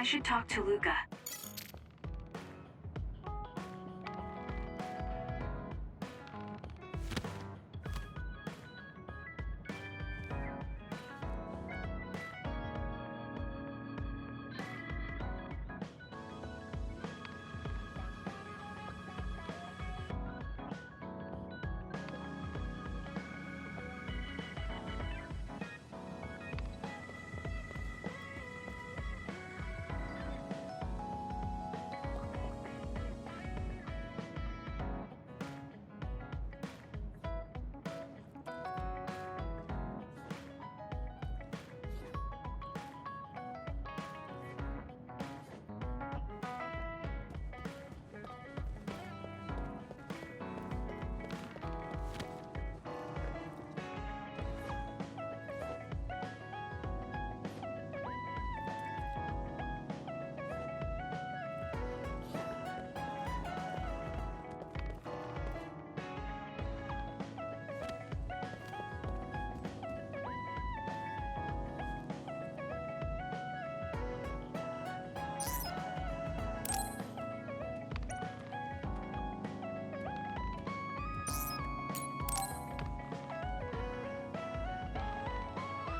I should talk to Luca.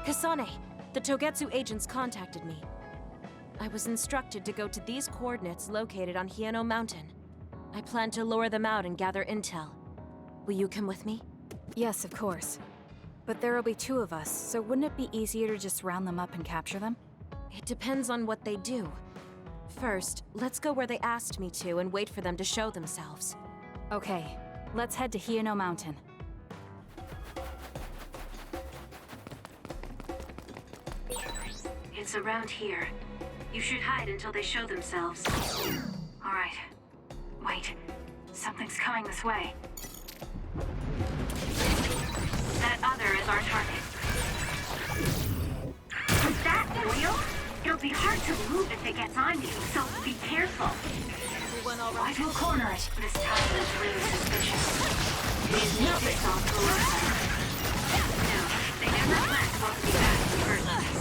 Kasane, the Togetsu agents contacted me. I was instructed to go to these coordinates located on Hieno Mountain. I plan to lure them out and gather intel. Will you come with me? Yes, of course. But there will be 2 of us, so wouldn't it be easier to just round them up and capture them? It depends on what they do. First, let's go where they asked me to and wait for them to show themselves. Okay, let's head to Hieno Mountain. It's around here. You should hide until they show themselves. Alright. Wait. Something's coming this way. That other is our target. Was that real? It'll be hard to move if it gets on you, so be careful. Everyone all right? I will corner it. This time is really suspicious. These nothing off the roadside. No, they never planned to welcome me back in the first place.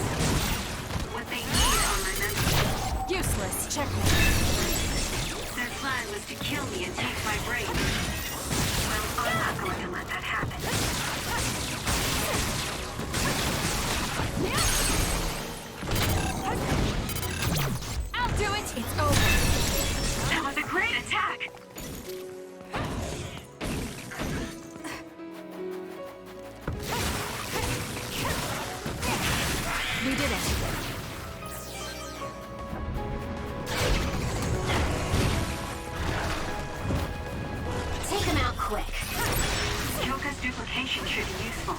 What they need are my memories. Useless. Checkmate. Their plan was to kill me and take my brain. Well, I'm not going to let that happen. I'll do it! It's over! That was a great attack! We did it! Take him out quick. Kyoka's duplication should be useful.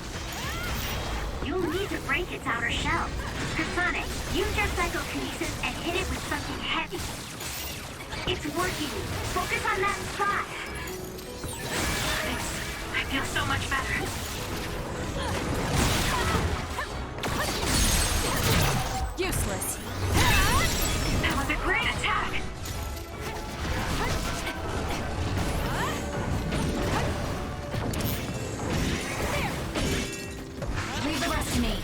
You'll need to break its outer shell. Kasane, use your psychokinesis and hit it with something heavy. It's working. Focus on that spot. Thanks. I feel so much better. Useless. That was a great attack. Leave the rest to me.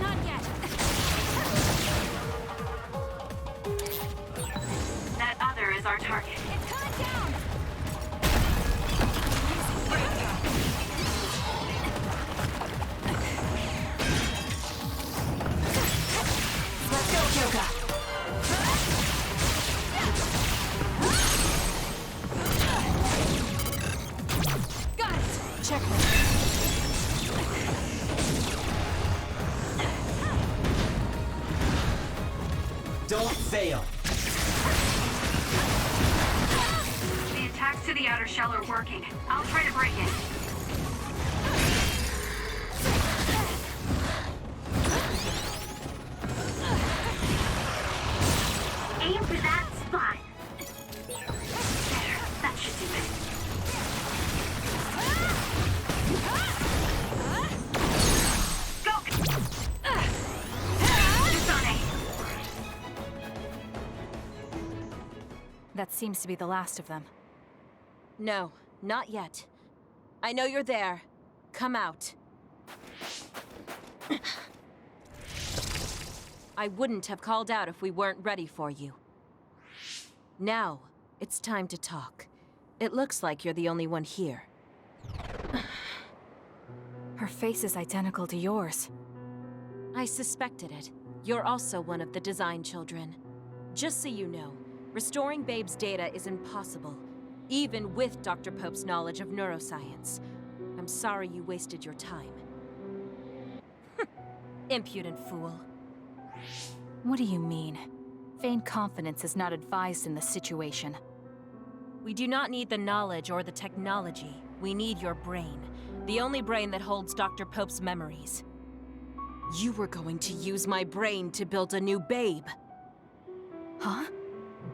Not yet. That other is our target. It's coming down! Let's go, Kyoka! Got it! Checkmate. Don't fail! The attacks to the outer shell are working. I'll try to break it. Aim for that spot. There, that should do it. Go! Kasane! That seems to be the last of them. No, not yet. I know you're there. Come out. I wouldn't have called out if we weren't ready for you. Now, it's time to talk. It looks like you're the only one here. Her face is identical to yours. I suspected it. You're also one of the design children. Just so you know, restoring Babe's data is impossible, even with Dr. Pope's knowledge of neuroscience. I'm sorry you wasted your time. Impudent fool. What do you mean? Feigned confidence is not advised in this situation. We do not need the knowledge or the technology. We need your brain. The only brain that holds Dr. Pope's memories. You were going to use my brain to build a new Babe. Huh?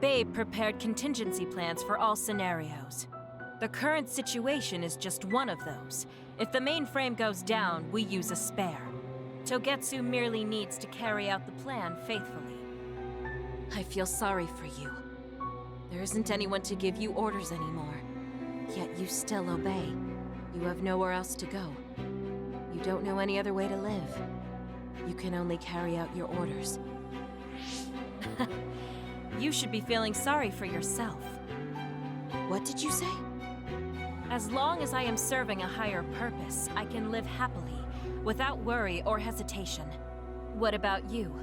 Babe prepared contingency plans for all scenarios. The current situation is just one of those. If the mainframe goes down, we use a spare. Togetsu merely needs to carry out the plan faithfully. I feel sorry for you. There isn't anyone to give you orders anymore. Yet you still obey. You have nowhere else to go. You don't know any other way to live. You can only carry out your orders. You should be feeling sorry for yourself. What did you say? As long as I am serving a higher purpose, I can live happily, without worry or hesitation. What about you?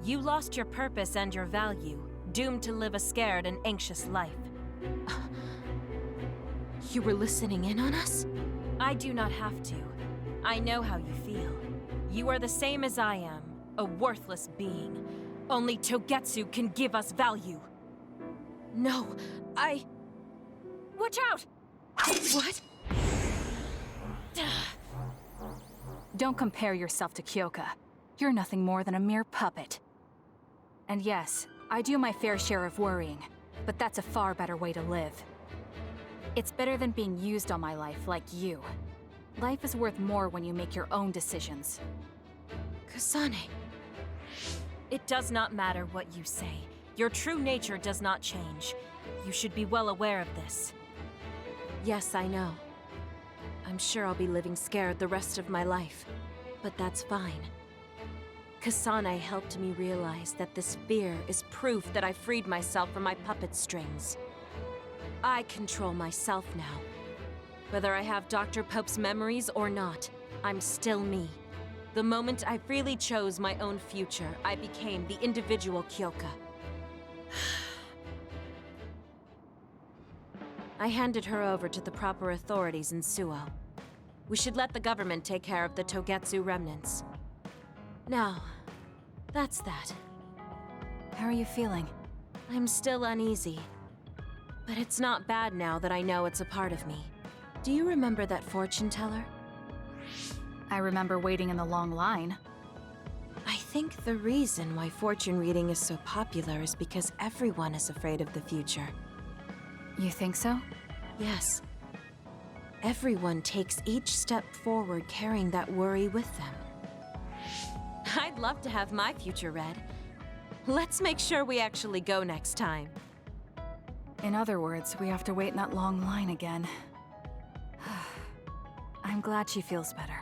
You lost your purpose and your value, doomed to live a scared and anxious life. You were listening in on us? I do not have to. I know how you feel. You are the same as I am, a worthless being. Only Togetsu can give us value. No, Watch out! What? Don't compare yourself to Kyoka. You're nothing more than a mere puppet. And yes, I do my fair share of worrying, but that's a far better way to live. It's better than being used all my life like you. Life is worth more when you make your own decisions. Kasane. It does not matter what you say. Your true nature does not change. You should be well aware of this. Yes, I know. I'm sure I'll be living scared the rest of my life. But that's fine. Kasane helped me realize that this fear is proof that I freed myself from my puppet strings. I control myself now. Whether I have Dr. Pope's memories or not, I'm still me. The moment I freely chose my own future, I became the individual Kyoka. I handed her over to the proper authorities in Suo. We should let the government take care of the Togetsu remnants. Now, that's that. How are you feeling? I'm still uneasy. But it's not bad now that I know it's a part of me. Do you remember that fortune teller? I remember waiting in the long line. I think the reason why fortune reading is so popular is because everyone is afraid of the future. You think so? Yes. Everyone takes each step forward carrying that worry with them. I'd love to have my future read. Let's make sure we actually go next time. In other words, we have to wait in that long line again. I'm glad she feels better.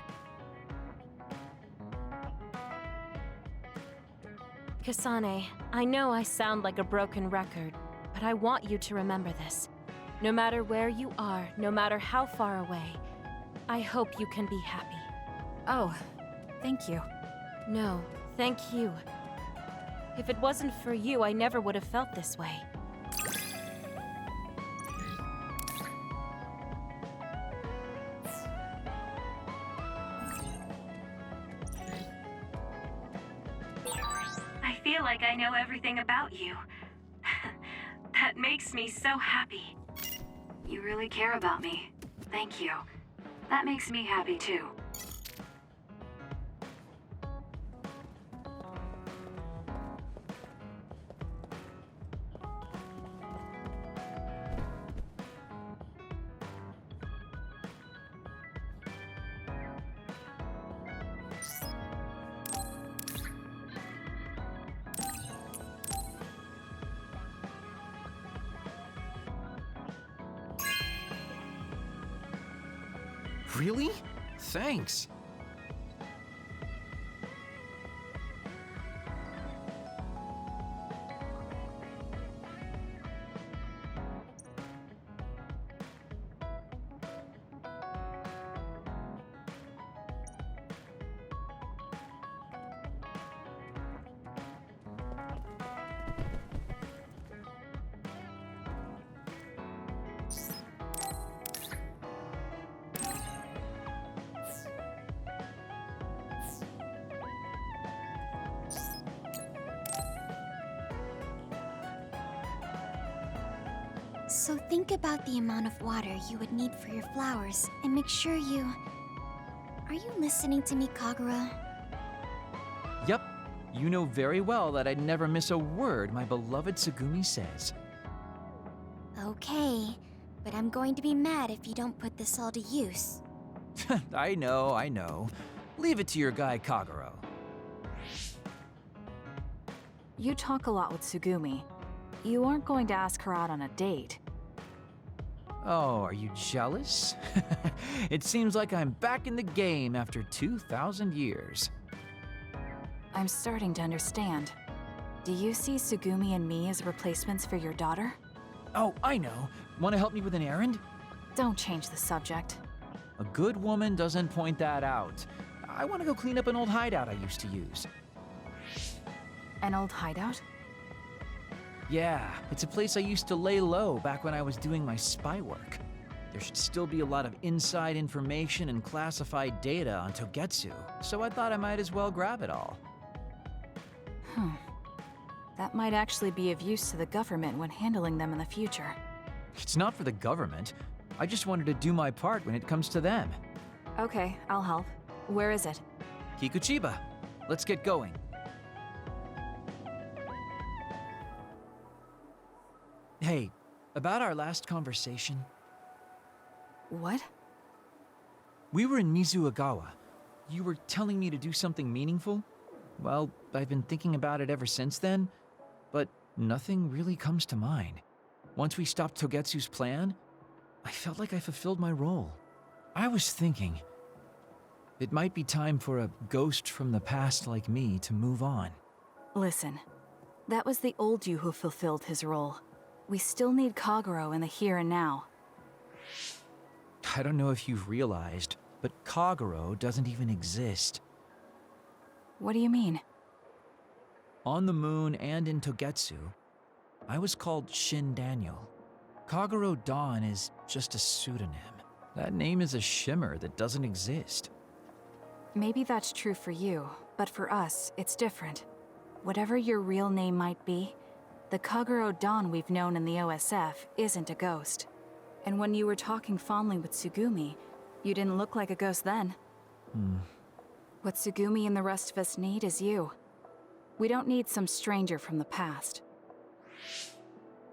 Kasane, I know I sound like a broken record, but I want you to remember this. No matter where you are, no matter how far away, I hope you can be happy. Oh, thank you. No, thank you. If it wasn't for you, I never would have felt this way. I feel like I know everything about you. That makes me so happy. You really care about me. Thank you. That makes me happy too. Really? Thanks. So think about the amount of water you would need for your flowers and make sure you... Are you listening to me, Kagero? Yup. You know very well that I'd never miss a word my beloved Tsugumi says. Okay, but I'm going to be mad if you don't put this all to use. I know. Leave it to your guy Kagero. You talk a lot with Tsugumi. You aren't going to ask her out on a date. Oh, are you jealous? It seems like I'm back in the game after 2,000 years. I'm starting to understand. Do you see Tsugumi and me as replacements for your daughter? Oh, I know. Want to help me with an errand? Don't change the subject. A good woman doesn't point that out. I want to go clean up an old hideout I used to use. An old hideout? Yeah, it's a place I used to lay low back when I was doing my spy work. There should still be a lot of inside information and classified data on Togetsu, so I thought I might as well grab it all. That might actually be of use to the government when handling them in the future. It's not for the government. I just wanted to do my part when it comes to them. Okay, I'll help. Where is it? Kikuchiba, let's get going. Hey, about our last conversation. What? We were in Mizuagawa. You were telling me to do something meaningful? Well, I've been thinking about it ever since then, but nothing really comes to mind. Once we stopped Togetsu's plan, I felt like I fulfilled my role. I was thinking, it might be time for a ghost from the past like me to move on. Listen, that was the old you who fulfilled his role. We still need Kagero in the here and now. I don't know if you've realized, but Kagero doesn't even exist. What do you mean? On the moon and in Togetsu, I was called Shin Daniel. Kagero Dawn is just a pseudonym. That name is a shimmer that doesn't exist. Maybe that's true for you, but for us, it's different. Whatever your real name might be, the Kagero Dawn we've known in the OSF isn't a ghost. And when you were talking fondly with Tsugumi, you didn't look like a ghost then. What Tsugumi and the rest of us need is you. We don't need some stranger from the past.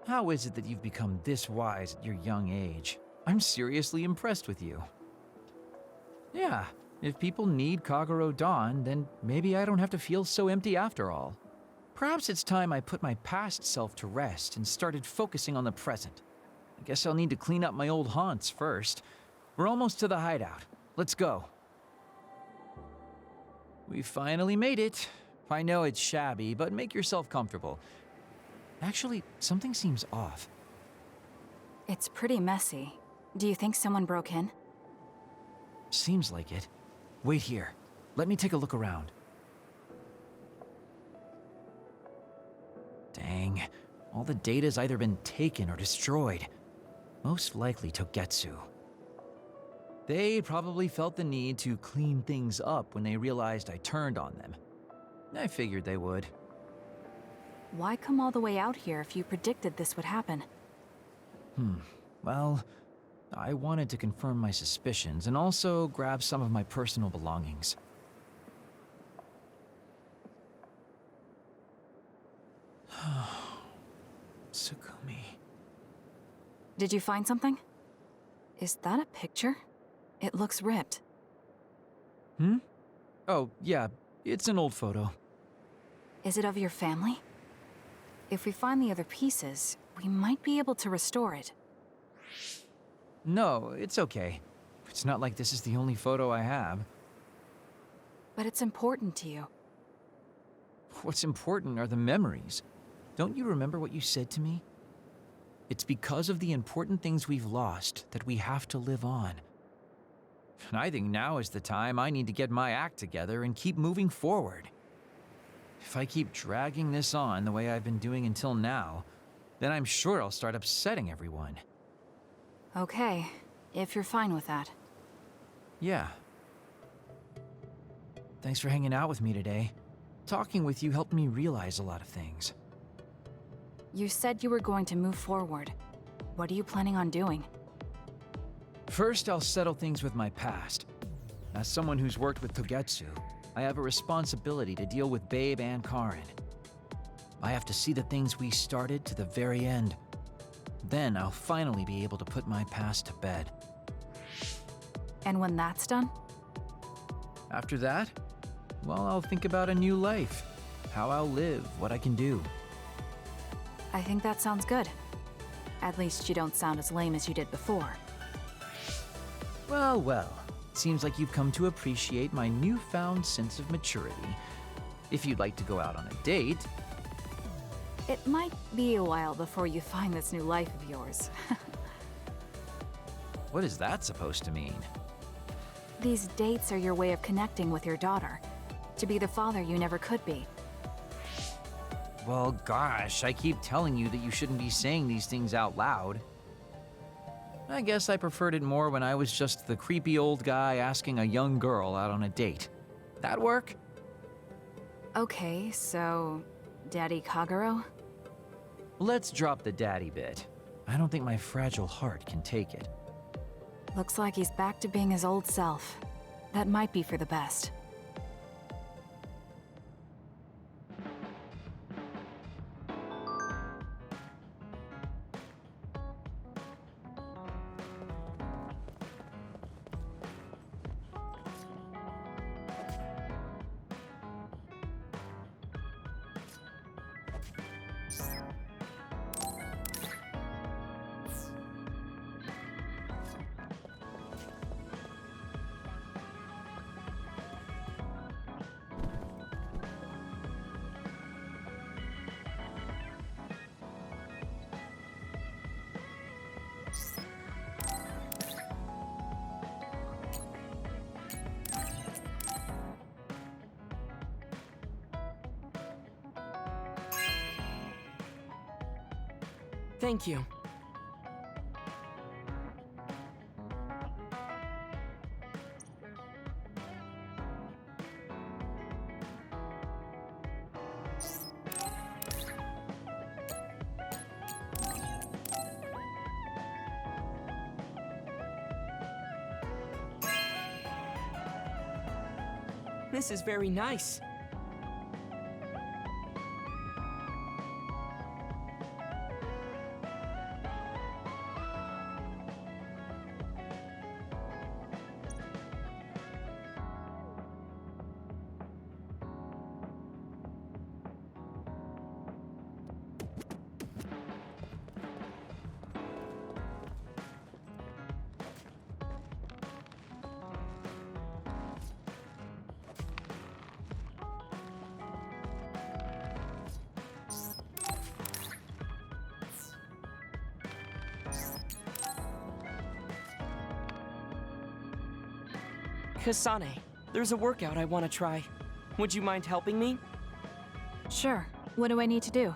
How is it that you've become this wise at your young age? I'm seriously impressed with you. Yeah, if people need Kagero Dawn, then maybe I don't have to feel so empty after all. Perhaps it's time I put my past self to rest and started focusing on the present. I guess I'll need to clean up my old haunts first. We're almost to the hideout. Let's go. We finally made it. I know it's shabby, but make yourself comfortable. Actually, something seems off. It's pretty messy. Do you think someone broke in? Seems like it. Wait here. Let me take a look around. Dang. All the data's either been taken or destroyed. Most likely Togetsu. They probably felt the need to clean things up when they realized I turned on them. I figured they would. Why come all the way out here if you predicted this would happen? Well, I wanted to confirm my suspicions and also grab some of my personal belongings. Tsugumi. Did you find something? Is that a picture? It looks ripped. Oh, yeah, it's an old photo. Is it of your family? If we find the other pieces, we might be able to restore it. No, it's okay. It's not like this is the only photo I have. But it's important to you. What's important are the memories. Don't you remember what you said to me? It's because of the important things we've lost that we have to live on. And I think now is the time I need to get my act together and keep moving forward. If I keep dragging this on the way I've been doing until now, then I'm sure I'll start upsetting everyone. Okay, if you're fine with that. Yeah. Thanks for hanging out with me today. Talking with you helped me realize a lot of things. You said you were going to move forward. What are you planning on doing? First, I'll settle things with my past. As someone who's worked with Togetsu, I have a responsibility to deal with Babe and Karin. I have to see the things we started to the very end. Then I'll finally be able to put my past to bed. And when that's done? After that, well, I'll think about a new life. How I'll live, what I can do. I think that sounds good. At least you don't sound as lame as you did before. Well, well. Seems like you've come to appreciate my newfound sense of maturity. If you'd like to go out on a date... It might be a while before you find this new life of yours. What is that supposed to mean? These dates are your way of connecting with your daughter. To be the father you never could be. Well, gosh, I keep telling you that you shouldn't be saying these things out loud. I guess I preferred it more when I was just the creepy old guy asking a young girl out on a date. That work? Okay, so... Daddy Kagero? Let's drop the daddy bit. I don't think my fragile heart can take it. Looks like he's back to being his old self. That might be for the best. Thank you. This is very nice. Kасane, there's a workout I want to try. Would you mind helping me? Sure. What do I need to do?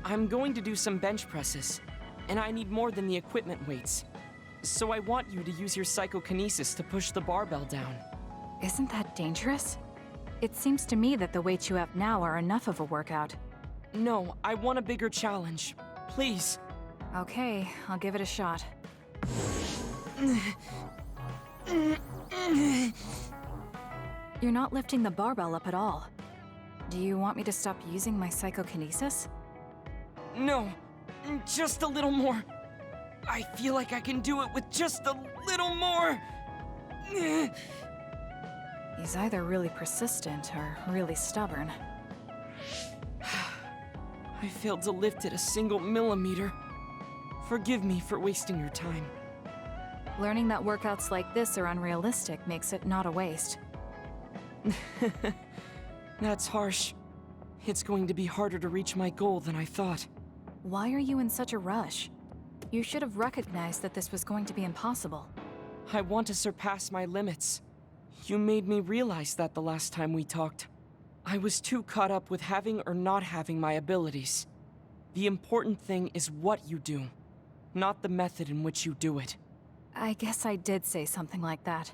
I'm going to do some bench presses, and I need more than the equipment weights. So I want you to use your psychokinesis to push the barbell down. Isn't that dangerous? It seems to me that the weights you have now are enough of a workout. No, I want a bigger challenge. Please. Okay, I'll give it a shot. You're not lifting the barbell up at all. Do you want me to stop using my psychokinesis? No, just a little more. I feel like I can do it with just a little more. He's either really persistent or really stubborn. I failed to lift it a single millimeter. Forgive me for wasting your time. Learning that workouts like this are unrealistic makes it not a waste. That's harsh. It's going to be harder to reach my goal than I thought. Why are you in such a rush? You should have recognized that this was going to be impossible. I want to surpass my limits. You made me realize that the last time we talked. I was too caught up with having or not having my abilities. The important thing is what you do, not the method in which you do it. I guess I did say something like that.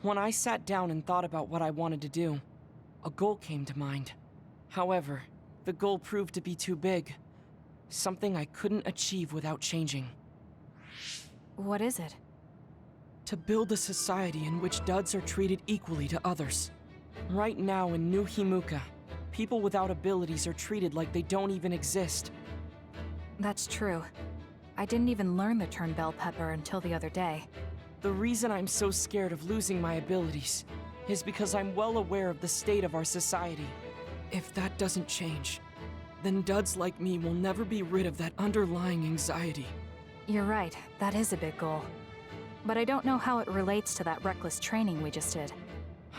When I sat down and thought about what I wanted to do, a goal came to mind. However, the goal proved to be too big. Something I couldn't achieve without changing. What is it? To build a society in which duds are treated equally to others. Right now in New Himuka, people without abilities are treated like they don't even exist. That's true. I didn't even learn the term bell pepper until the other day. The reason I'm so scared of losing my abilities is because I'm well aware of the state of our society. If that doesn't change, then duds like me will never be rid of that underlying anxiety. You're right, that is a big goal. But I don't know how it relates to that reckless training we just did.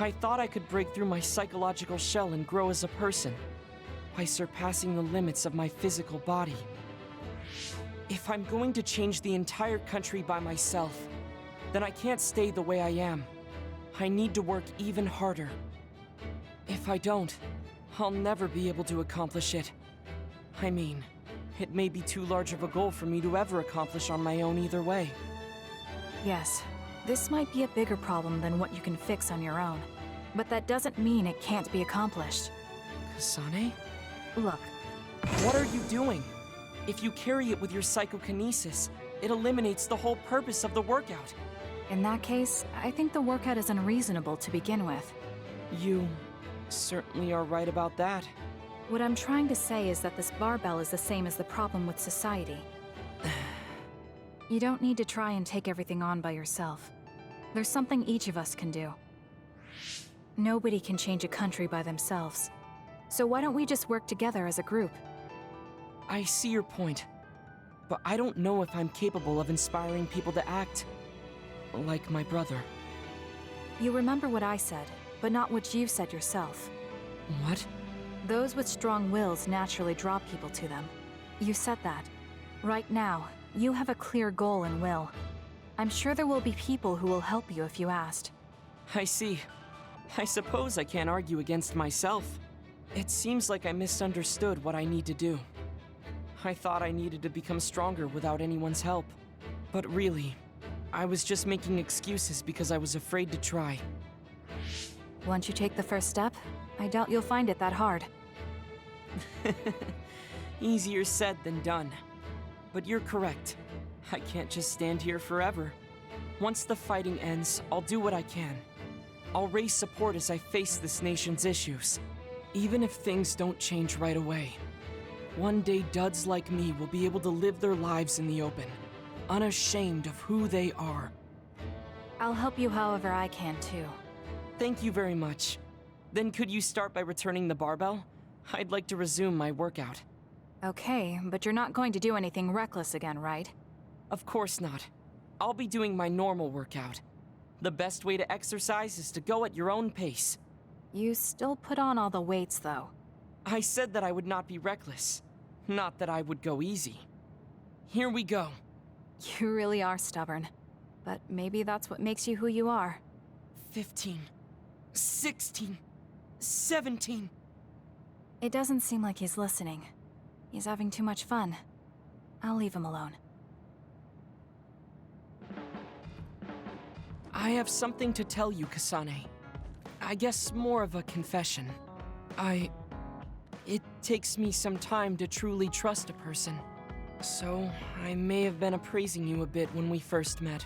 I thought I could break through my psychological shell and grow as a person by surpassing the limits of my physical body. If I'm going to change the entire country by myself, then I can't stay the way I am. I need to work even harder. If I don't, I'll never be able to accomplish it. I mean, it may be too large of a goal for me to ever accomplish on my own either way. Yes, this might be a bigger problem than what you can fix on your own. But that doesn't mean it can't be accomplished. Kasane? Look, What are you doing? If you carry it with your psychokinesis, it eliminates the whole purpose of the workout. in that case, I think the workout is unreasonable to begin with. You certainly are right about that. What I'm trying to say is that this barbell is the same as the problem with society. You don't need to try and take everything on by yourself. There's something each of us can do. Nobody can change a country by themselves. So why don't we just work together as a group? I see your point, but I don't know if I'm capable of inspiring people to act like my brother. You remember what I said, but not what you said yourself. What? Those with strong wills naturally draw people to them. You said that. Right now, you have a clear goal and will. I'm sure there will be people who will help you if you asked. I see. I suppose I can't argue against myself. It seems like I misunderstood what I need to do. I thought I needed to become stronger without anyone's help. But really, I was just making excuses because I was afraid to try. Once you take the first step, I doubt you'll find it that hard. Easier said than done. But you're correct. I can't just stand here forever. Once the fighting ends, I'll do what I can. I'll raise support as I face this nation's issues, even if things don't change right away. One day, duds like me will be able to live their lives in the open, unashamed of who they are. I'll help you however I can, too. Thank you very much. Then could you start by returning the barbell? I'd like to resume my workout. Okay, but you're not going to do anything reckless again, right? Of course not. I'll be doing my normal workout. The best way to exercise is to go at your own pace. You still put on all the weights, though. I said that I would not be reckless, not that I would go easy. Here we go. You really are stubborn. But maybe that's what makes you who you are. 15, 16, 17. It doesn't seem like he's listening. He's having too much fun. I'll leave him alone. I have something to tell you, Kasane. I guess more of a confession. It takes me some time to truly trust a person. So, I may have been appraising you a bit when we first met.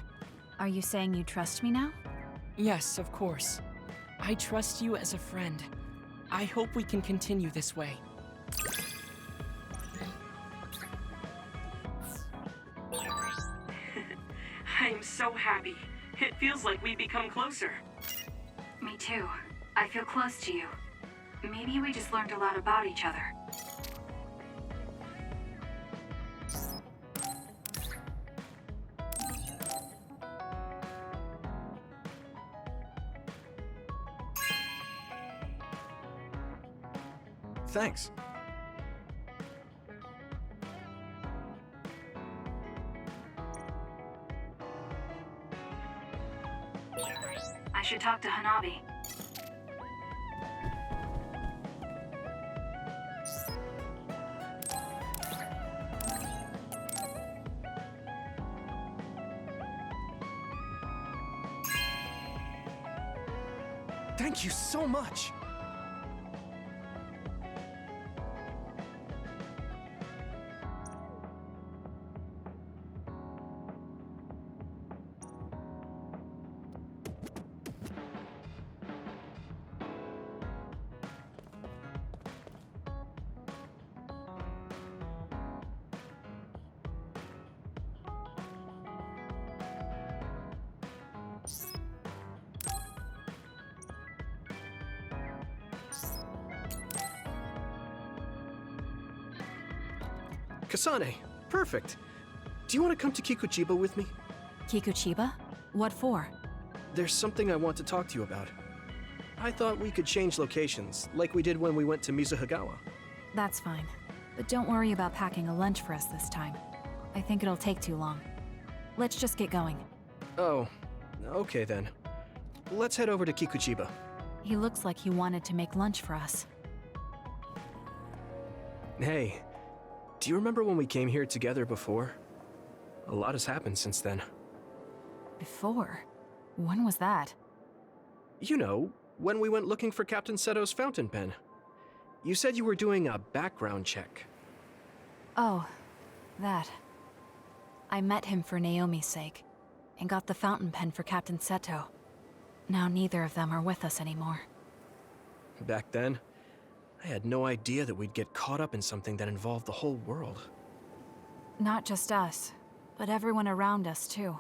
Are you saying you trust me now? Yes, of course. I trust you as a friend. I hope we can continue this way. I'm so happy. It feels like we've become closer. Me too. I feel close to you. Maybe we just learned a lot about each other. Thanks. I should talk to Hanabi. Thank you so much. Kasane, perfect. Do you want to come to Kikuchiba with me? Kikuchiba? What for? There's something I want to talk to you about. I thought we could change locations, like we did when we went to Mizuhagawa. That's fine. But don't worry about packing a lunch for us this time. I think it'll take too long. Let's just get going. Oh, okay then. Let's head over to Kikuchiba. He looks like he wanted to make lunch for us. Hey, do you remember when we came here together before? A lot has happened since then. Before? When was that? You know, when we went looking for Captain Seto's fountain pen. You said you were doing a background check. Oh, that. I met him for Naomi's sake, and got the fountain pen for Captain Seto. Now neither of them are with us anymore. Back then, I had no idea that we'd get caught up in something that involved the whole world. Not just us, but everyone around us too.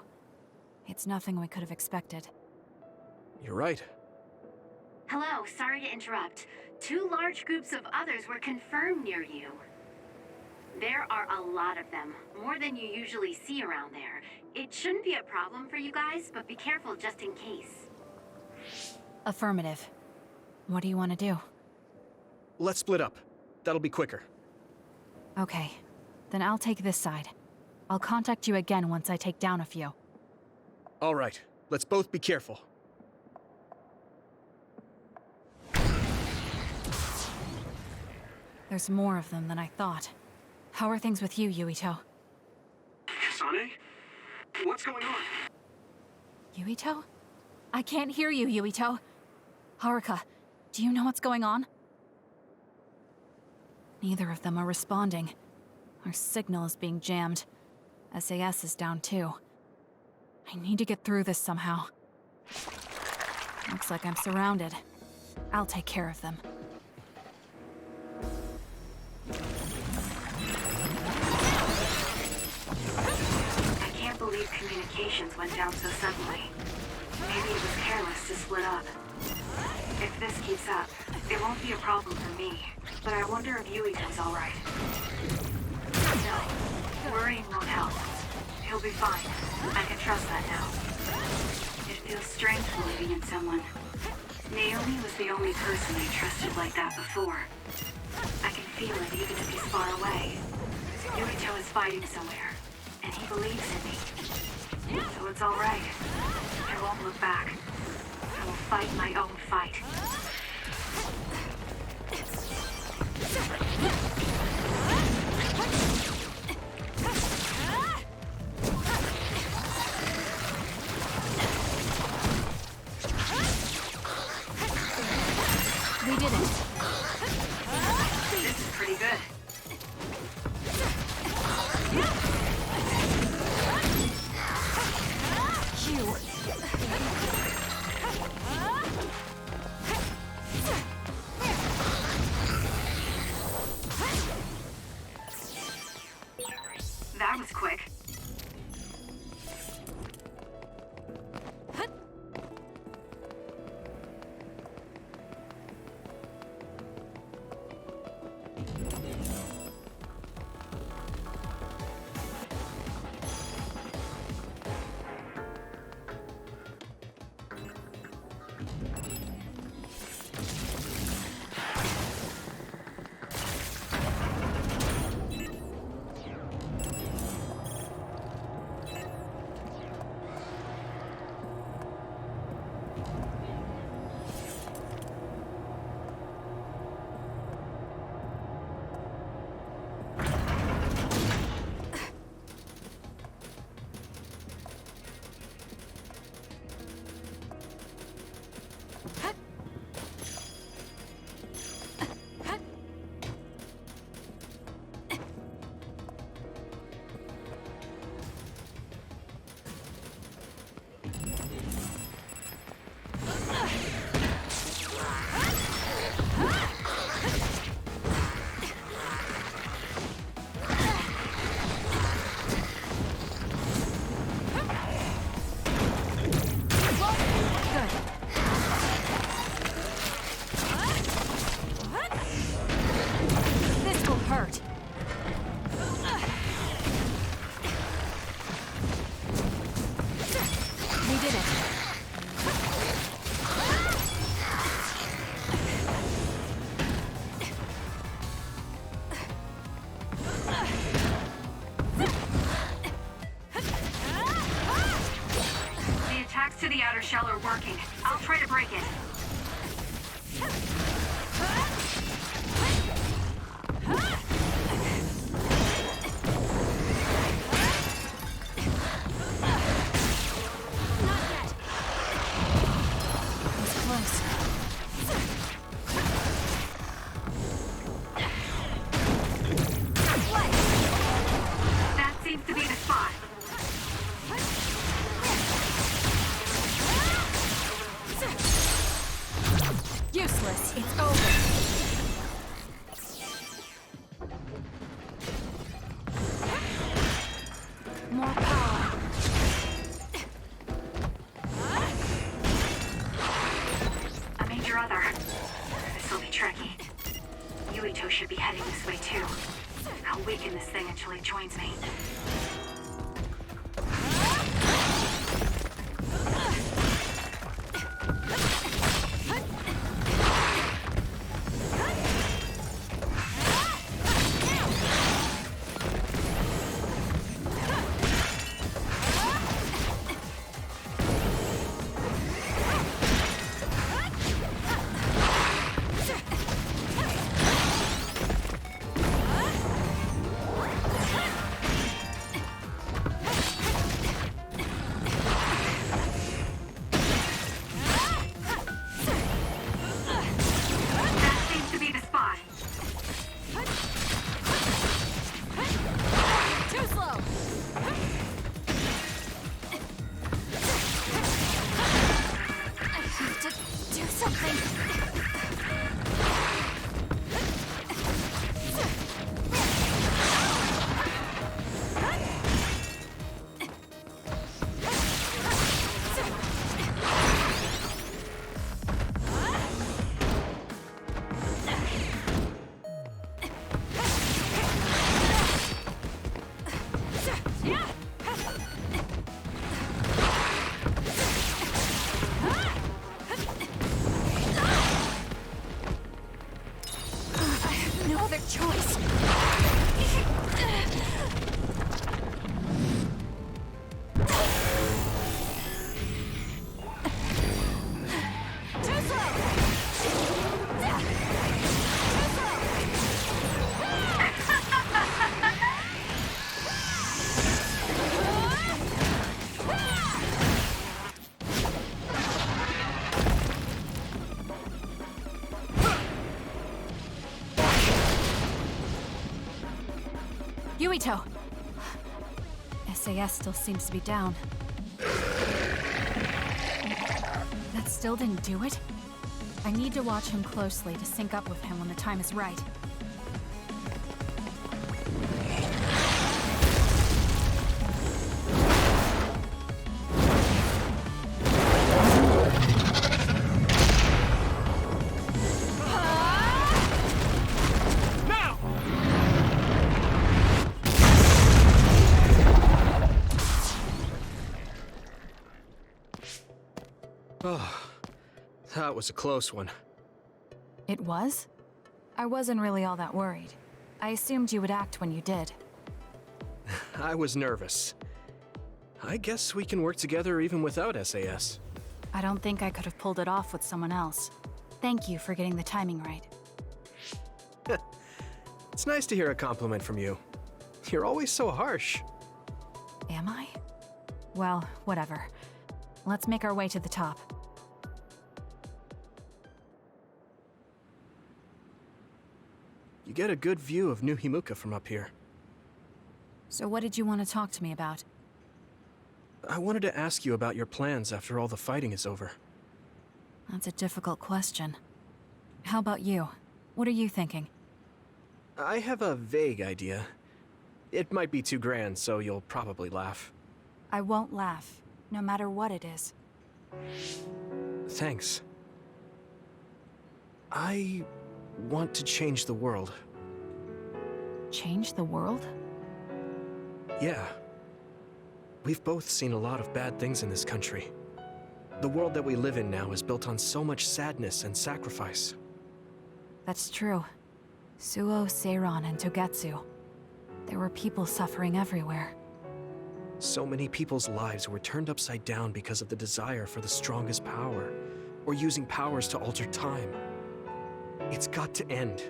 It's nothing we could have expected. You're right. Hello, sorry to interrupt. 2 large groups of others were confirmed near you. There are a lot of them, more than you usually see around there. It shouldn't be a problem for you guys, but be careful just in case. Affirmative. What do you want to do? Let's split up. That'll be quicker. Okay, then I'll take this side. I'll contact you again once I take down a few. All right, let's both be careful. There's more of them than I thought. How are things with you, Yuito? Kasane? What's going on? Yuito? I can't hear you, Yuito. Haruka, do you know what's going on? Neither of them are responding. Our signal is being jammed. SAS is down too. I need to get through this somehow. Looks like I'm surrounded. I'll take care of them. I can't believe communications went down so suddenly. Maybe it was careless to split up. If this keeps up, it won't be a problem for me. But I wonder if Yuito's alright. No, worrying won't help. He'll be fine. I can trust that now. It feels strange believing in someone. Naomi was the only person I trusted like that before. I can feel it even if he's far away. Yuito is fighting somewhere, and he believes in me. So it's alright. I won't look back. I will fight my own fight. We did it. This is pretty good. Q. the outer shell are working. I'll try to break it. Not yet. It was close. That seems to be the spot. Useless. It's over. More power. A major other. This'll be tricky. Yuito should be heading this way too. I'll weaken this thing until he joins me. Yuito! SAS still seems to be down. That still didn't do it? I need to watch him closely to sync up with him when the time is right. Oh, that was a close one. It was? I wasn't really all that worried. I assumed you would act when you did. I was nervous. I guess we can work together even without SAS. I don't think I could have pulled it off with someone else. Thank you for getting the timing right. It's nice to hear a compliment from you. You're always so harsh. Am I? Well, whatever. Let's make our way to the top. You get a good view of New Himuka from up here. So what did you want to talk to me about? I wanted to ask you about your plans after all the fighting is over. That's a difficult question. How about you? What are you thinking? I have a vague idea. It might be too grand, so you'll probably laugh. I won't laugh, no matter what it is. Thanks. I want to change the world. Change the world? Yeah. We've both seen a lot of bad things in this country. The world that we live in now is built on so much sadness and sacrifice. That's true. Suo, Seiron, and Togetsu. There were people suffering everywhere. So many people's lives were turned upside down because of the desire for the strongest power, or using powers to alter time. It's got to end.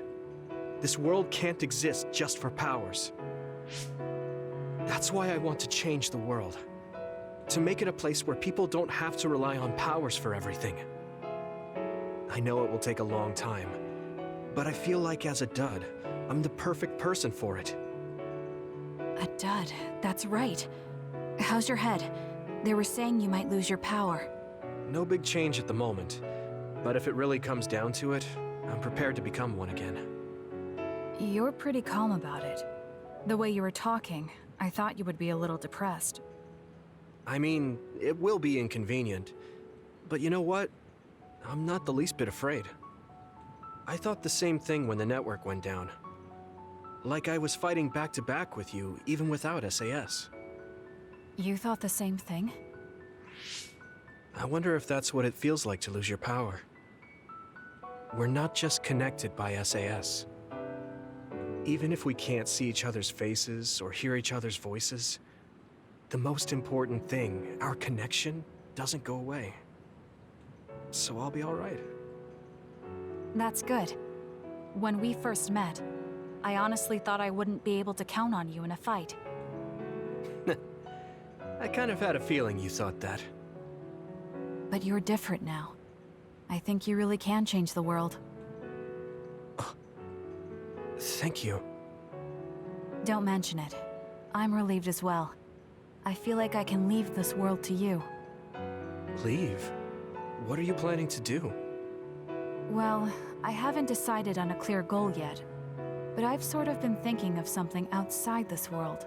This world can't exist just for powers. That's why I want to change the world. To make it a place where people don't have to rely on powers for everything. I know it will take a long time, but I feel like as a dud, I'm the perfect person for it. A dud, that's right. How's your head? They were saying you might lose your power. No big change at the moment, but if it really comes down to it, I'm prepared to become one again. You're pretty calm about it. The way you were talking, I thought you would be a little depressed. I mean, it will be inconvenient, but you know what? I'm not the least bit afraid. I thought the same thing when the network went down. Like I was fighting back to back with you, even without SAS. You thought the same thing? I wonder if that's what it feels like to lose your power. We're not just connected by SAS. Even if we can't see each other's faces or hear each other's voices, the most important thing, our connection, doesn't go away. So I'll be all right. That's good. When we first met, I honestly thought I wouldn't be able to count on you in a fight. I kind of had a feeling you thought that. But you're different now. I think you really can change the world. Thank you. Don't mention it. I'm relieved as well. I feel like I can leave this world to you. Leave? What are you planning to do? Well, I haven't decided on a clear goal yet, but I've sort of been thinking of something outside this world.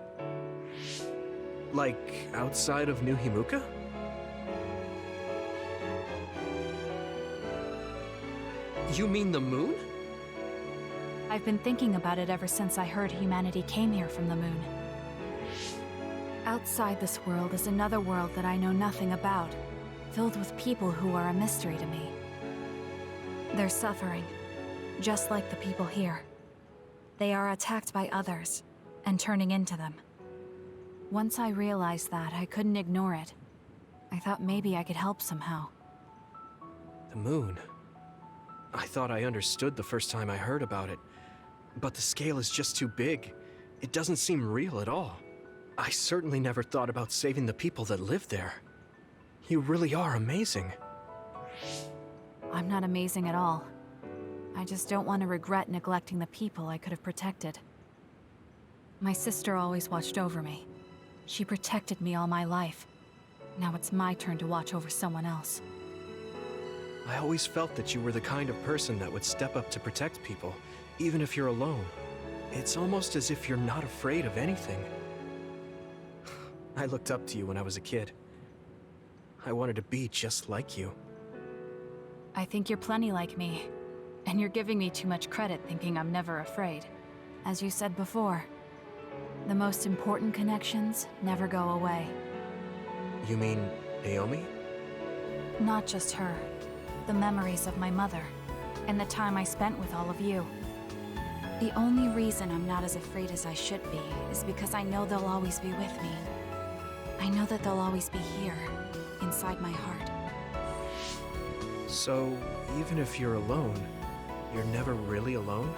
Like, outside of New Himuka? You mean the moon? I've been thinking about it ever since I heard humanity came here from the moon. Outside this world is another world that I know nothing about, filled with people who are a mystery to me. They're suffering, just like the people here. They are attacked by others, and turning into them. Once I realized that, I couldn't ignore it. I thought maybe I could help somehow. The moon. I thought I understood the first time I heard about it, but the scale is just too big. It doesn't seem real at all. I certainly never thought about saving the people that live there. You really are amazing. I'm not amazing at all. I just don't want to regret neglecting the people I could have protected. My sister always watched over me. She protected me all my life. Now it's my turn to watch over someone else. I always felt that you were the kind of person that would step up to protect people, even if you're alone. It's almost as if you're not afraid of anything. I looked up to you when I was a kid. I wanted to be just like you. I think you're plenty like me. And you're giving me too much credit thinking I'm never afraid. As you said before, the most important connections never go away. You mean Naomi? Not just her. The memories of my mother, and the time I spent with all of you. The only reason I'm not as afraid as I should be is because I know they'll always be with me. I know that they'll always be here, inside my heart. So, even if you're alone, you're never really alone?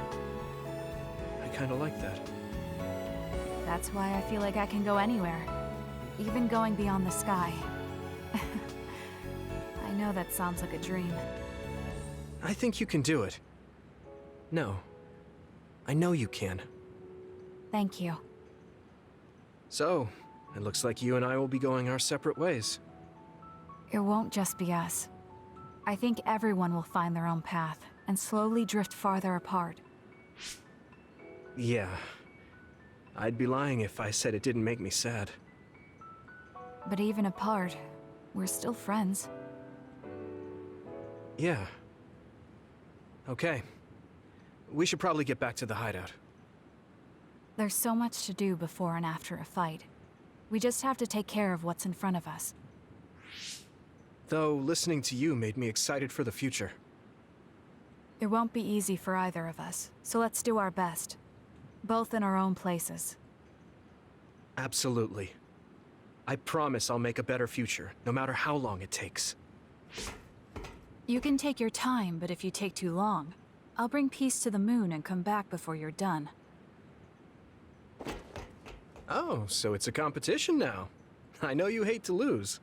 I kinda like that. That's why I feel like I can go anywhere, even going beyond the sky. I know that sounds like a dream. I think you can do it. No. I know you can. Thank you. So, it looks like you and I will be going our separate ways. It won't just be us. I think everyone will find their own path and slowly drift farther apart. Yeah. I'd be lying if I said it didn't make me sad. But even apart, we're still friends. Yeah. Okay. We should probably get back to the hideout. There's so much to do before and after a fight. We just have to take care of what's in front of us. Though, listening to you made me excited for the future. It won't be easy for either of us, so let's do our best. Both in our own places. Absolutely. I promise I'll make a better future, no matter how long it takes. You can take your time, but if you take too long, I'll bring peace to the moon and come back before you're done. Oh, so it's a competition now. I know you hate to lose.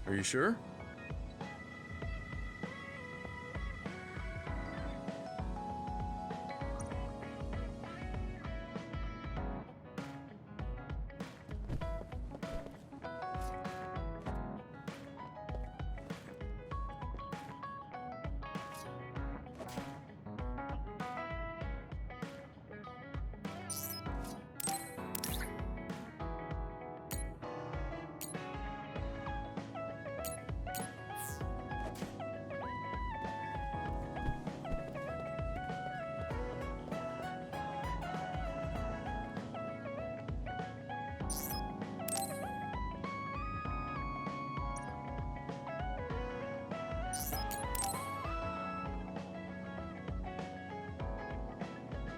Are you sure?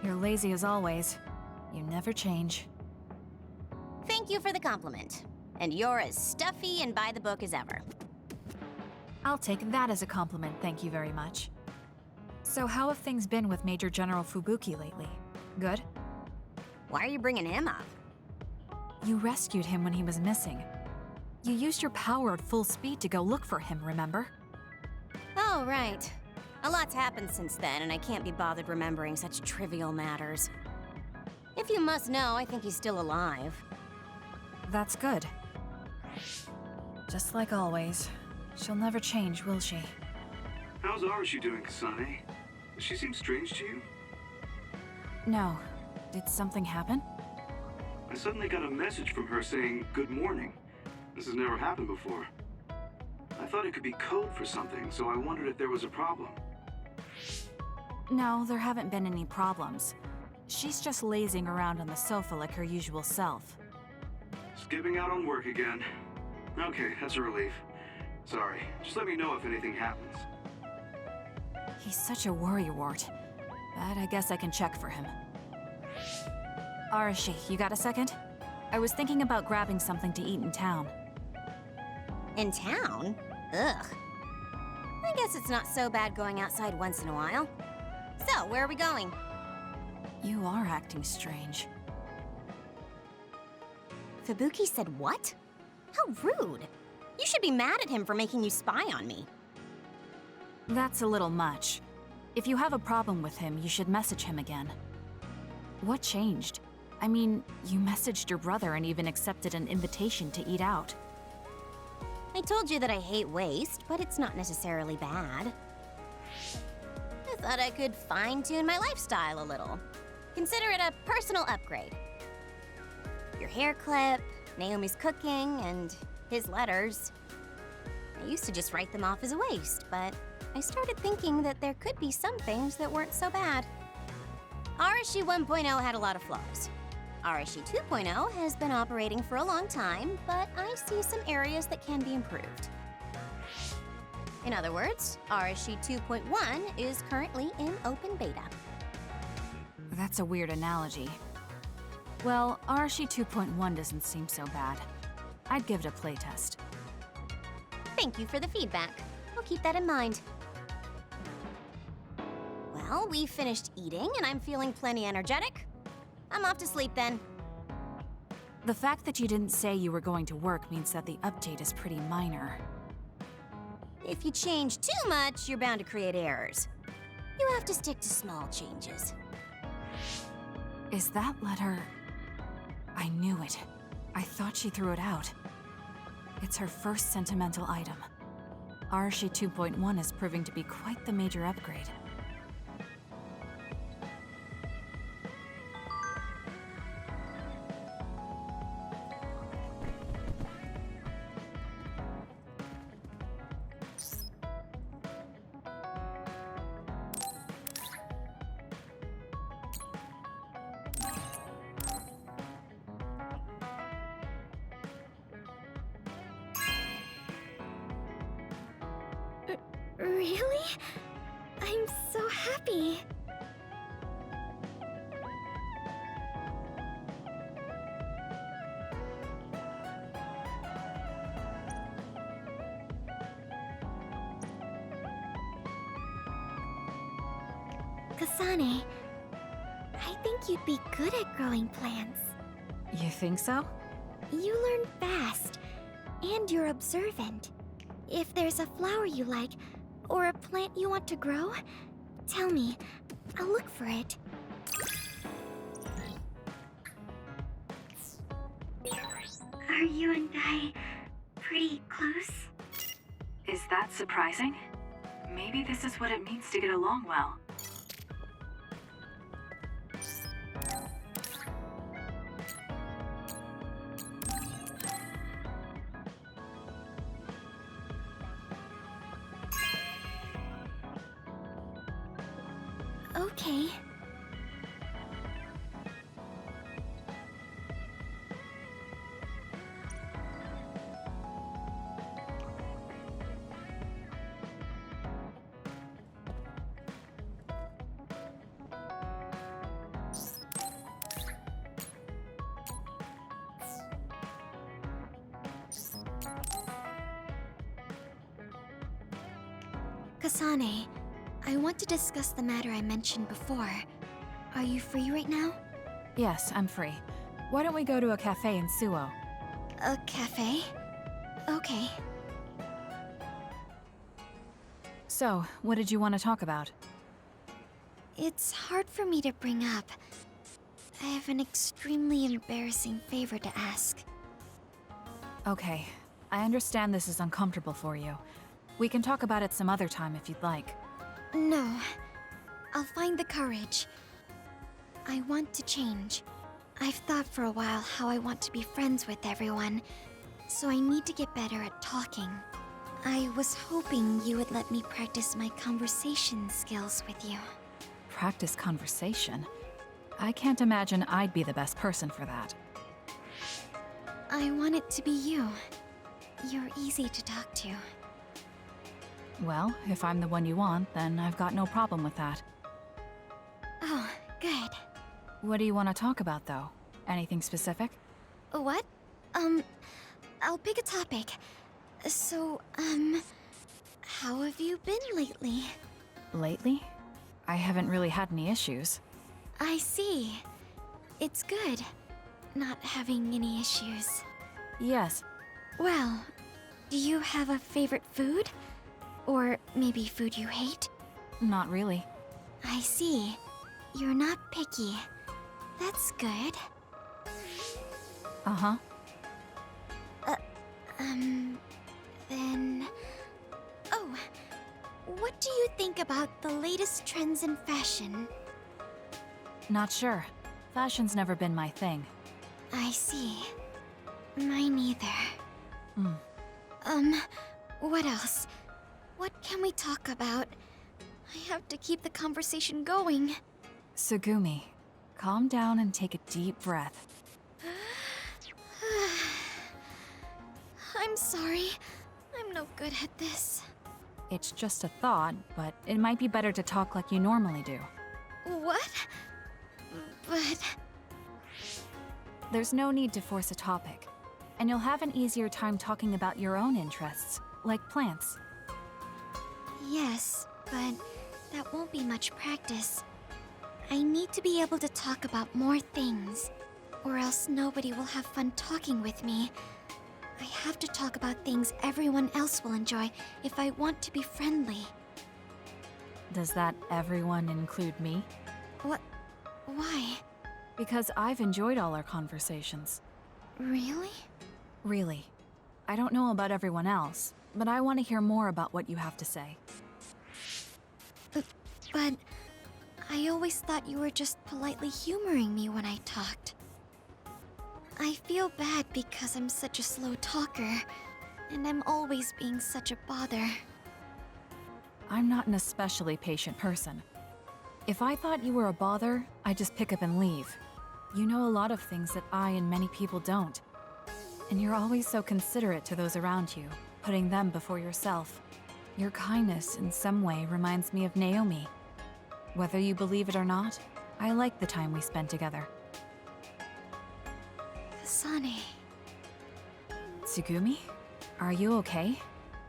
You're lazy as always. You never change. Thank you for the compliment. And you're as stuffy and by the book as ever. I'll take that as a compliment, thank you very much. So how have things been with Major General Fubuki lately? Good? Why are you bringing him up? You rescued him when he was missing. You used your power at full speed to go look for him, remember? Oh, right. A lot's happened since then, and I can't be bothered remembering such trivial matters. If you must know, I think he's still alive. That's good. Just like always. She'll never change, will she? How's Arushi doing, Kasane? Does she seem strange to you? No. Did something happen? I suddenly got a message from her saying, "Good morning." This has never happened before. I thought it could be code for something, so I wondered if there was a problem. No, there haven't been any problems. She's just lazing around on the sofa like her usual self. Skipping out on work again. Okay, that's a relief. Sorry, just let me know if anything happens. He's such a worrywart. But I guess I can check for him. Arashi, you got a second? I was thinking about grabbing something to eat in town. In town? Ugh. I guess it's not so bad going outside once in a while. So, where are we going? You are acting strange. Fubuki said what? How rude. You should be mad at him for making you spy on me. That's a little much. If you have a problem with him, you should message him again. What changed? I mean, you messaged your brother and even accepted an invitation to eat out. I told you that I hate waste, but it's not necessarily bad. I thought I could fine-tune my lifestyle a little. Consider it a personal upgrade. Your hair clip, Naomi's cooking, and his letters. I used to just write them off as a waste, but I started thinking that there could be some things that weren't so bad. Arashi 1.0 had a lot of flaws. Arashi 2.0 has been operating for a long time, but I see some areas that can be improved. In other words, Arashi 2.1 is currently in open beta. That's a weird analogy. Well, Arashi 2.1 doesn't seem so bad. I'd give it a playtest. Thank you for the feedback. I'll keep that in mind. Well, we finished eating and I'm feeling plenty energetic. I'm off to sleep then. The fact that you didn't say you were going to work means that the update is pretty minor. If you change too much, you're bound to create errors. You have to stick to small changes. Is that letter... I knew it. I thought she threw it out. It's her first sentimental item. Arashi 2.1 is proving to be quite the major upgrade. Really? I'm so happy. Kasane, I think you'd be good at growing plants. You think so? You learn fast, and you're observant. If there's a flower you like, or a plant you want to grow, tell me. I'll look for it. Are you and I pretty close? Is that surprising? Maybe this is what it means to get along well. Okay. Kasane, I want to discuss the matter I mentioned before. Are you free right now? Yes, I'm free. Why don't we go to a cafe in Suo? A cafe? Okay. So, what did you want to talk about? It's hard for me to bring up. I have an extremely embarrassing favor to ask. Okay, I understand this is uncomfortable for you. We can talk about it some other time if you'd like. No. I'll find the courage. I want to change. I've thought for a while how I want to be friends with everyone, so I need to get better at talking. I was hoping you would let me practice my conversation skills with you. Practice conversation? I can't imagine I'd be the best person for that. I want it to be you. You're easy to talk to. Well, if I'm the one you want, then I've got no problem with that. Oh, good. What do you want to talk about, though? Anything specific? What? I'll pick a topic. So, how have you been lately? Lately? I haven't really had any issues. I see. It's good, not having any issues. Yes. Well, do you have a favorite food? Or maybe food you hate? Not really. I see. You're not picky. That's good. Uh-huh. Then... Oh, what do you think about the latest trends in fashion? Not sure. Fashion's never been my thing. I see. Mine either. What else? What can we talk about? I have to keep the conversation going. Tsugumi, calm down and take a deep breath. I'm sorry. I'm no good at this. It's just a thought, but it might be better to talk like you normally do. What? But... There's no need to force a topic, and you'll have an easier time talking about your own interests, like plants. Yes, but that won't be much practice. I need to be able to talk about more things, or else nobody will have fun talking with me. I have to talk about things everyone else will enjoy if I want to be friendly. Does that everyone include me? What? Why? Because I've enjoyed all our conversations. Really? Really. I don't know about everyone else, but I want to hear more about what you have to say. But I always thought you were just politely humoring me when I talked. I feel bad because I'm such a slow talker, and I'm always being such a bother. I'm not an especially patient person. If I thought you were a bother, I'd just pick up and leave. You know a lot of things that I and many people don't. And you're always so considerate to those around you, putting them before yourself. Your kindness, in some way, reminds me of Naomi. Whether you believe it or not, I like the time we spent together. Kасane. Tsugumi? Are you okay?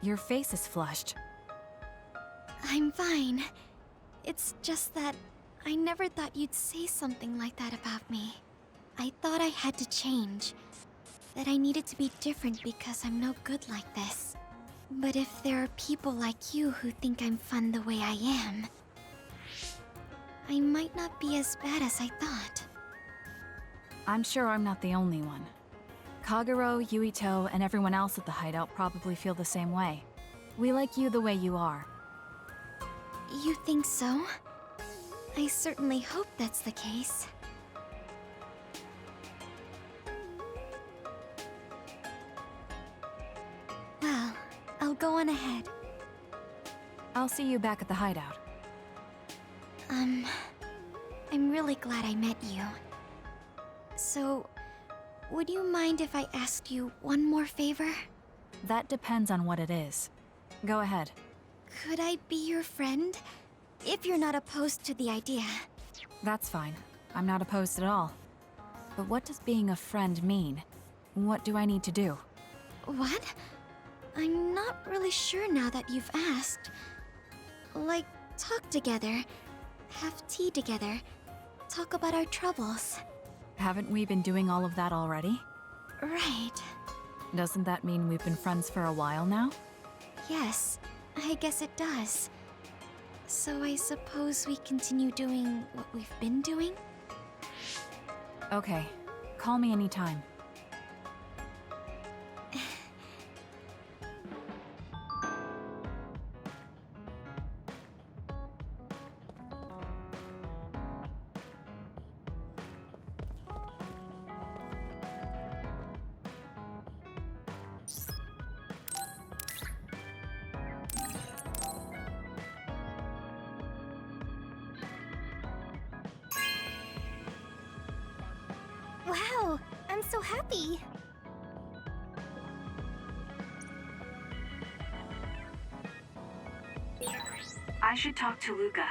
Your face is flushed. I'm fine. It's just that I never thought you'd say something like that about me. I thought I had to change. That I needed to be different because I'm no good like this. But if there are people like you who think I'm fun the way I am, I might not be as bad as I thought. I'm sure I'm not the only one. Kagero, Yuito, and everyone else at the hideout probably feel the same way. We like you the way you are. You think so? I certainly hope that's the case. Well, I'll go on ahead. I'll see you back at the hideout. I'm really glad I met you. So, would you mind if I asked you one more favor? That depends on what it is. Go ahead. Could I be your friend? If you're not opposed to the idea. That's fine. I'm not opposed at all. But what does being a friend mean? What do I need to do? What? I'm not really sure now that you've asked. Like, talk together, have tea together, talk about our troubles. Haven't we been doing all of that already? Right. Doesn't that mean we've been friends for a while now? Yes, I guess it does. So I suppose we continue doing what we've been doing? Okay. Call me anytime. Wow, I'm so happy. I should talk to Luca.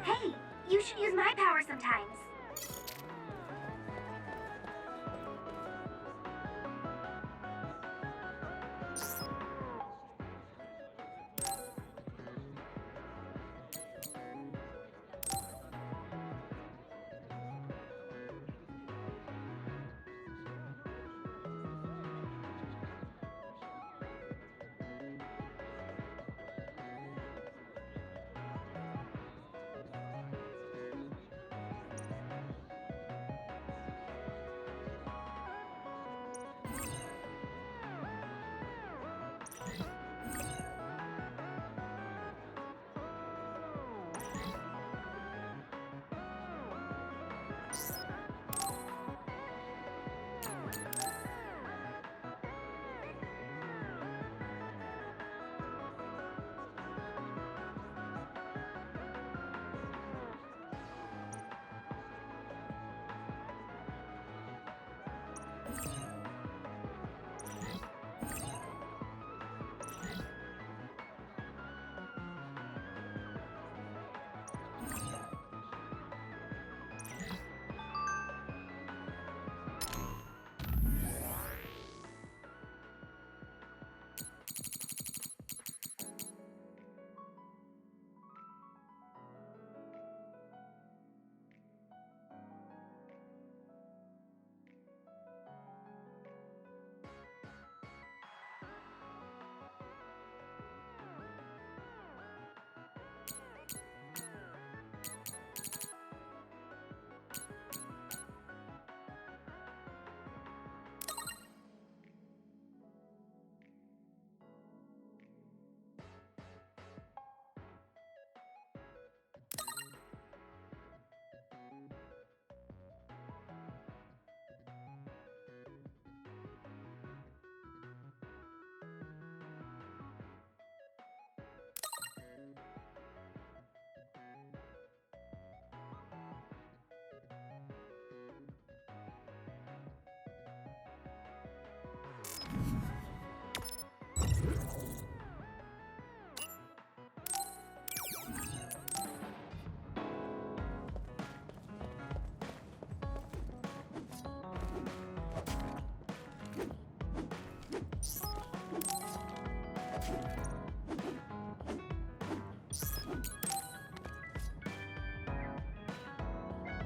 Hey, you should use my power sometimes.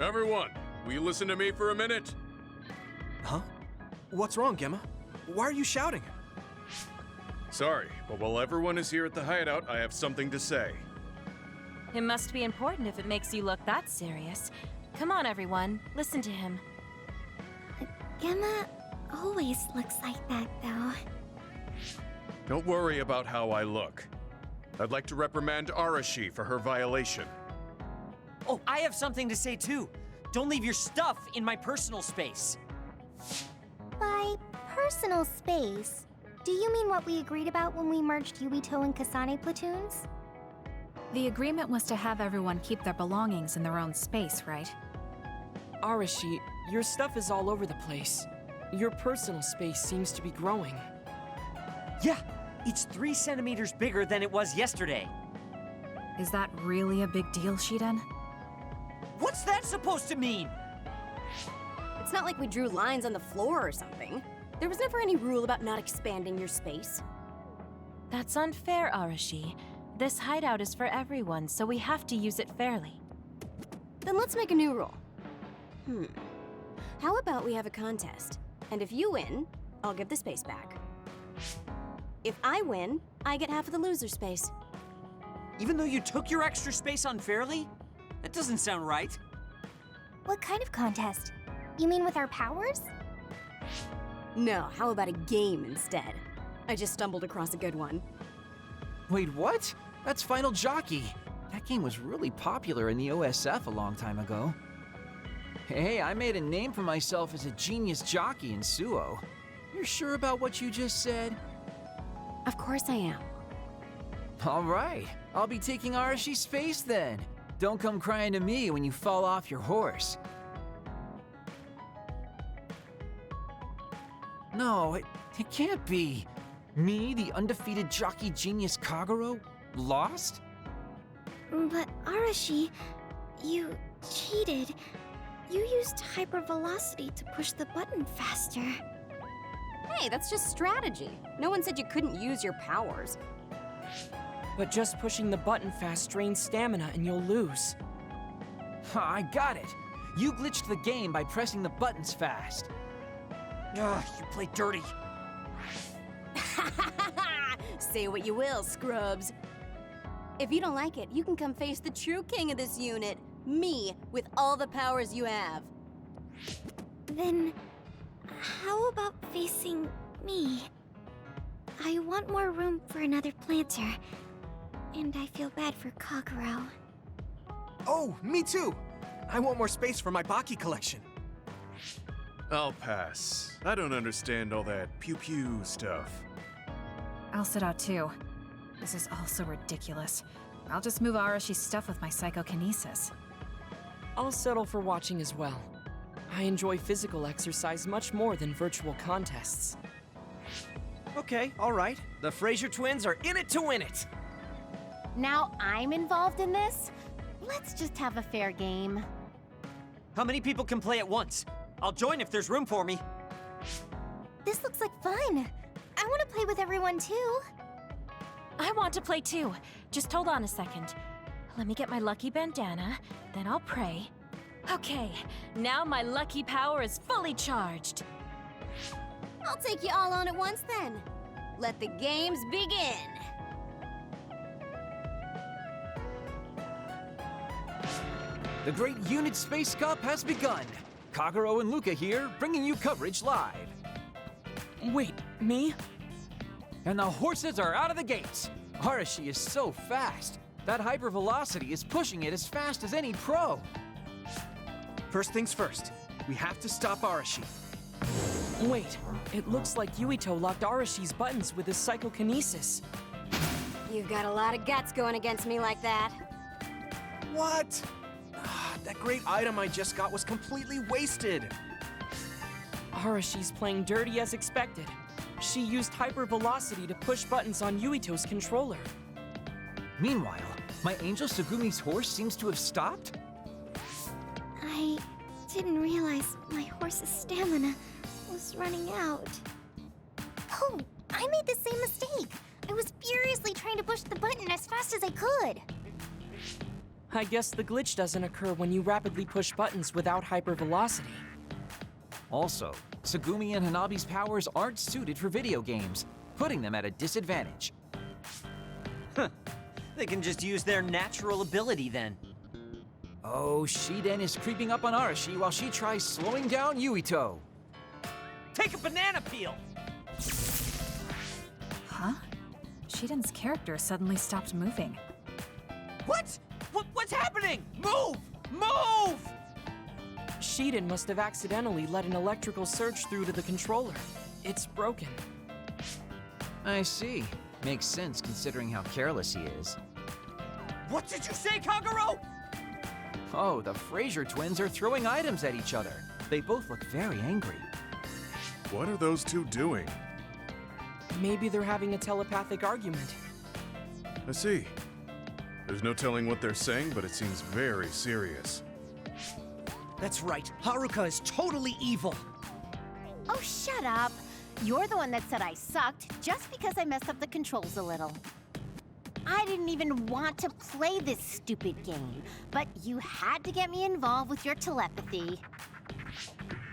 Everyone, will you listen to me for a minute? Huh? What's wrong, Gemma? Why are you shouting? Sorry, but while everyone is here at the hideout, I have something to say. It must be important if it makes you look that serious. Come on, everyone. Listen to him. Gemma always looks like that, though. Don't worry about how I look. I'd like to reprimand Arashi for her violation. Oh, I have something to say too. Don't leave your stuff in my personal space. By personal space, do you mean what we agreed about when we merged Yuito and Kasane platoons? The agreement was to have everyone keep their belongings in their own space, right? Arashi, your stuff is all over the place. Your personal space seems to be growing. Yeah, it's 3 centimeters bigger than it was yesterday. Is that really a big deal, Shiden? What's that supposed to mean? It's not like we drew lines on the floor or something. There was never any rule about not expanding your space. That's unfair, Arashi. This hideout is for everyone, so we have to use it fairly. Then let's make a new rule. How about we have a contest? And if you win, I'll give the space back. If I win, I get half of the loser space. Even though you took your extra space unfairly? That doesn't sound right. What kind of contest? You mean with our powers? No, how about a game instead? I just stumbled across a good one. Wait, what? That's Final Jockey. That game was really popular in the OSF a long time ago. Hey, I made a name for myself as a genius jockey in Suo. You're sure about what you just said? Of course I am. All right, I'll be taking Arashi's space then. Don't come crying to me when you fall off your horse. No, it can't be. Me, the undefeated jockey genius Kagero, lost? But Arashi, you cheated. You used hypervelocity to push the button faster. Hey, that's just strategy. No one said you couldn't use your powers. But just pushing the button fast drains stamina and you'll lose. I got it. You glitched the game by pressing the buttons fast. Ugh, you play dirty. Say what you will, scrubs. If you don't like it, you can come face the true king of this unit. Me, with all the powers you have. Then, how about facing me? I want more room for another planter. And I feel bad for Kagero. Oh, me too! I want more space for my Baki collection. I'll pass. I don't understand all that pew-pew stuff. I'll sit out too. This is all so ridiculous. I'll just move Arashi's stuff with my psychokinesis. I'll settle for watching as well. I enjoy physical exercise much more than virtual contests. Okay, all right. The Fraser twins are in it to win it. Now I'm involved in this? Let's just have a fair game. How many people can play at once? I'll join if there's room for me. This looks like fun. I want to play with everyone too. I want to play too. Just hold on a second. Let me get my lucky bandana, then I'll pray. Okay, now my lucky power is fully charged. I'll take you all on at once then. Let the games begin. The Great Unit Space Cup has begun. Kagero and Luke here, bringing you coverage live. Wait, me? And the horses are out of the gates. Arashi is so fast. That hypervelocity is pushing it as fast as any pro. First things first, we have to stop Arashi. Wait, it looks like Yuito locked Arashi's buttons with his psychokinesis. You've got a lot of guts going against me like that. What? That great item I just got was completely wasted. Arashi's playing dirty as expected. She used hypervelocity to push buttons on Yuito's controller. Meanwhile, my angel Tsugumi's horse seems to have stopped? I didn't realize my horse's stamina was running out. Oh, I made the same mistake. I was furiously trying to push the button as fast as I could. I guess the glitch doesn't occur when you rapidly push buttons without hypervelocity. Also, Tsugumi and Hanabi's powers aren't suited for video games, putting them at a disadvantage. They can just use their natural ability then. Oh, Shiden is creeping up on Arashi while she tries slowing down Yuito. Take a banana peel! Huh? Shiden's character suddenly stopped moving. What? What's happening? Move! Move! Shiden must have accidentally let an electrical surge through to the controller. It's broken. I see. Makes sense considering how careless he is. What did you say, Kagero? Oh, the Fraser twins are throwing items at each other. They both look very angry. What are those two doing? Maybe they're having a telepathic argument. I see. There's no telling what they're saying, but it seems very serious. That's right. Haruka is totally evil. Oh, shut up. You're the one that said I sucked just because I messed up the controls a little. I didn't even want to play this stupid game, but you had to get me involved with your telepathy.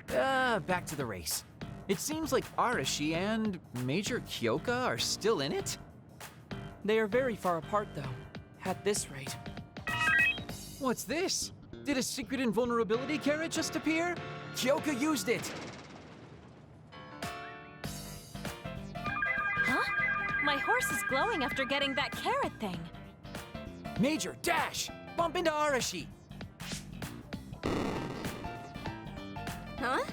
Back to the race. It seems like Arashi and Major Kyoka are still in it? They are very far apart, though. At this rate. What's this? Did a secret invulnerability carrot just appear? Kyoka used it! Huh? My horse is glowing after getting that carrot thing. Major, dash! Bump into Arashi! Huh?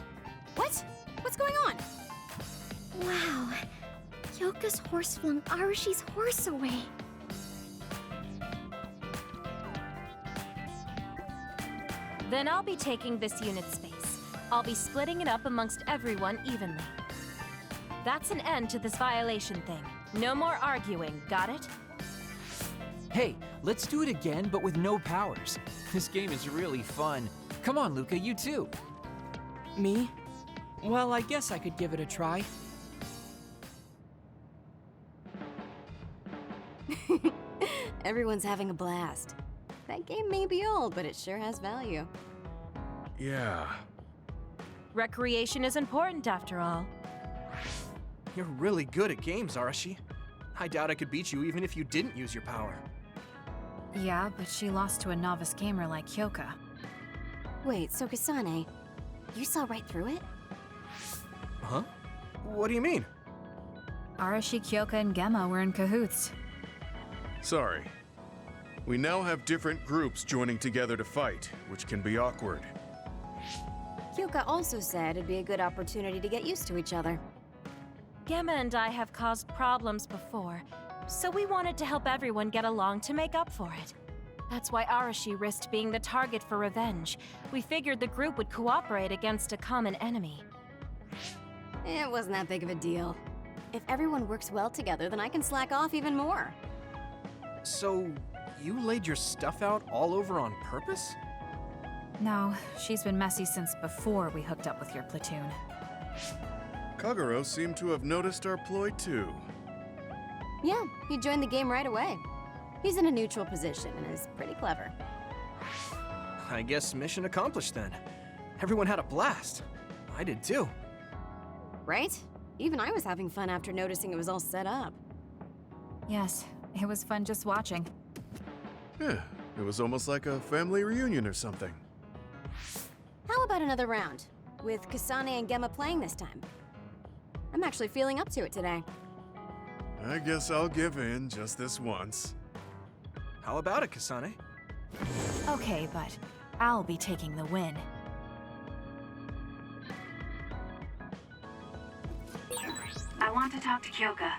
What? What's going on? Wow. Kyoka's horse flung Arashi's horse away. Then I'll be taking this unit space. I'll be splitting it up amongst everyone evenly. That's an end to this violation thing. No more arguing, got it? Hey, Let's do it again, but with no powers. This game is really fun. Come on, Luca, you too. Me? Well, I guess I could give it a try. Everyone's having a blast. That game may be old, but it sure has value. Yeah. Recreation is important after all. You're really good at games, Arashi. I doubt I could beat you even if you didn't use your power. Yeah, but she lost to a novice gamer like Kyoka. Wait, so Kasane, you saw right through it? Huh? What do you mean? Arashi, Kyoka, and Gemme were in cahoots. Sorry. We now have different groups joining together to fight, which can be awkward. Kyoka also said it'd be a good opportunity to get used to each other. Gemme and I have caused problems before, so we wanted to help everyone get along to make up for it. That's why Arashi risked being the target for revenge. We figured the group would cooperate against a common enemy. It wasn't that big of a deal. If everyone works well together, then I can slack off even more. So, you laid your stuff out all over on purpose? No, she's been messy since before we hooked up with your platoon. Kagero seemed to have noticed our ploy too. Yeah, he joined the game right away. He's in a neutral position and is pretty clever. I guess mission accomplished then. Everyone had a blast. I did too. Right? Even I was having fun after noticing it was all set up. Yes, it was fun just watching. Yeah, it was almost like a family reunion or something. How about another round? With Kasane and Gemme playing this time. I'm actually feeling up to it today. I guess I'll give in just this once. How about it, Kasane? Okay, but I'll be taking the win. I want to talk to Kyoka.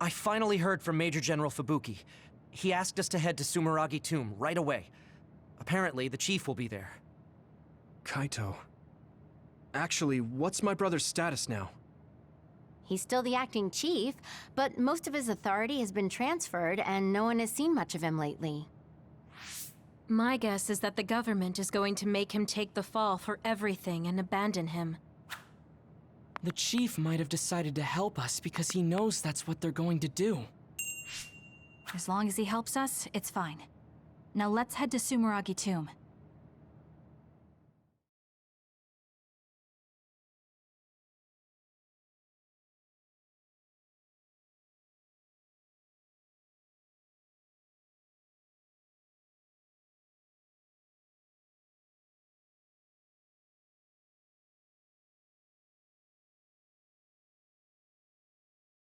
I finally heard from Major General Fubuki. He asked us to head to Sumeragi Tomb right away. Apparently, the chief will be there. Kaito. Actually, what's my brother's status now? He's still the acting chief, but most of his authority has been transferred and no one has seen much of him lately. My guess is that the government is going to make him take the fall for everything and abandon him. The chief might have decided to help us because he knows that's what they're going to do. As long as he helps us, it's fine. Now let's head to Sumeragi Tomb.